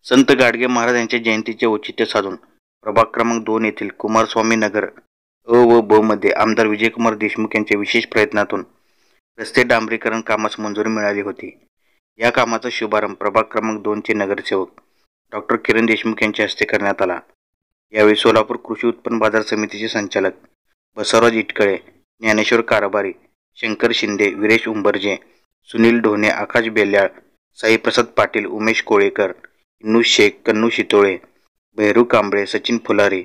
संत गाडगे महाराज यांच्या जयंतीचे औचित्य साधून प्रभाग क्रमांक 2 येथील कुमारस्वामी नगर अ व ब मध्ये आमदार विजयकुमार देशमुख यांच्या विशेष प्रयत्नातून रस्ते डांबरीकरण कामास मंजुरी मिळाली होती। या कामाचा शुभारंभ प्रभाग क्रमांक 2 चे नगरसेवक डॉक्टर किरण देशमुख यांच्या हस्ते करण्यात आला। यावेळी सोलापूर कृषी उत्पन्न बाजार समितीचे संचालक बसवराज इटकळे, ज्ञानेश्वर कारभारी, शंकर शिंदे, वीरेश उंबरजे, सुनील ढोणे, आकाश बेल्याळ, साईप्रसाद पाटील, उमेश कोळेकर, इन्नू शेख, कन्नू शितोळे, भैरू कांबळे, सचिन फुलारी,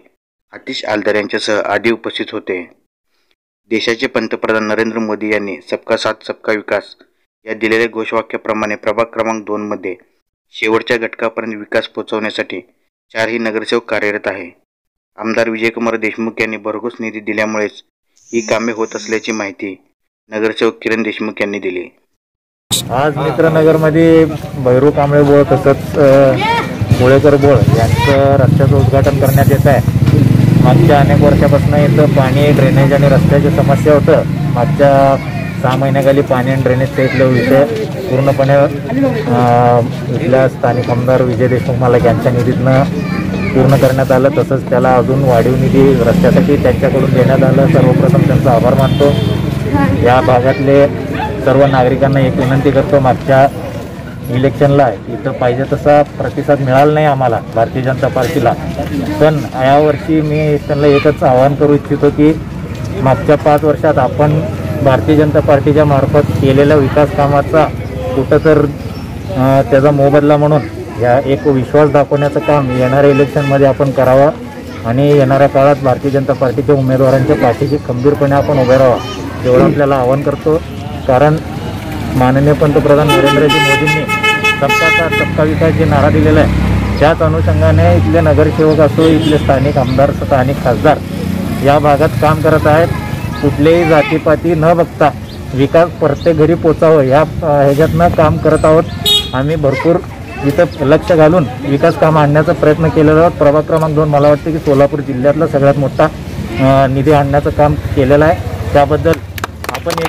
आतिश आलदार यांच्यासह आदी उपस्थित होते। देशाचे पंतप्रधान नरेंद्र मोदी यांनी सबका साथ सबका विकास या दिलेल्या घोषवाक्याप्रमाणे प्रभाग क्रमांक 2 मध्ये शेवटच्या घटकापर्यंत विकास पोहोचवण्यासाठी 4ही नगरसेवक कार्यरत आहे। आमदार विजयकुमार देशमुख यांनी भरघोस निधी दिल्यामुळेच ही कामे होत असल्याची माहिती नगरसेवक किरण देशमुख यांनी दिली। आज मित्रनगरमध्ये भैरू कांबळे बोळ तसंच मुळेकर बोळ यांचं रस्त्याचं उद्घाटन करण्यात येत आहे। मागच्या अनेक वर्षापासून इथं पाणी, ड्रेनेज आणि रस्त्याची समस्या होतं। मागच्या 6 महिन्याखाली पाणी आणि ड्रेनेजचा इथलं विषय पूर्णपणे इथल्या स्थानिक आमदार विजय देशमुख मालक यांच्या निधीतनं पूर्ण करण्यात आलं। तसंच त्याला अजून वाढीव निधी रस्त्यासाठी त्यांच्याकडून देण्यात आलं। सर्वप्रथम त्यांचा आभार मानतो। या भागातले सर्व नागरिकांना एक विनंती करतो, मागच्या इलेक्शनला इथं पाहिजे तसा प्रतिसाद मिळाला नाही आम्हाला भारतीय जनता पार्टीला, पण यावर्षी मी त्यांना एकच आवाहन करू इच्छितो की मागच्या 5 वर्षात आपण भारतीय जनता पार्टीच्या मार्फत केलेल्या विकास कामाचा कुठं तर त्याचा मोबदला म्हणून या एक विश्वास दाखवण्याचं काम येणाऱ्या इलेक्शनमध्ये आपण करावं आणि येणाऱ्या काळात भारतीय जनता पार्टीच्या उमेदवारांच्या पाठीशी खंबीरपणे आपण उभे राहावं एवढं आपल्याला आवाहन करतो। कारण माननीय पंतप्रधान नरेंद्रजी मोदींनी सबका साथ सबका विकास जे नारा दिलेला आहे त्याच अनुषंगाने इथले नगरसेवक असो, इथले स्थानिक आमदार, स्थानिक खासदार या भागात काम करत आहेत। कुठलेही जातीपाती न बघता विकास प्रत्येक घरी पोचावं या ह्याच्यातनं काम करत आहोत। आम्ही भरपूर इथं लक्ष घालून विकास काम आणण्याचा प्रयत्न केलेला आहोत। प्रभाग क्रमांक 2 मला वाटतं की सोलापूर जिल्ह्यातला सगळ्यात मोठा निधी आणण्याचं काम केलेलं आहे। त्याबद्दल आपण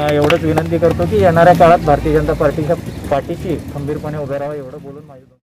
एवढंच विनंती करतो की येणाऱ्या काळात भारतीय जनता पार्टीच्या पाठीशी खंबीरपणे उभे राहावं एवढं बोलून माझं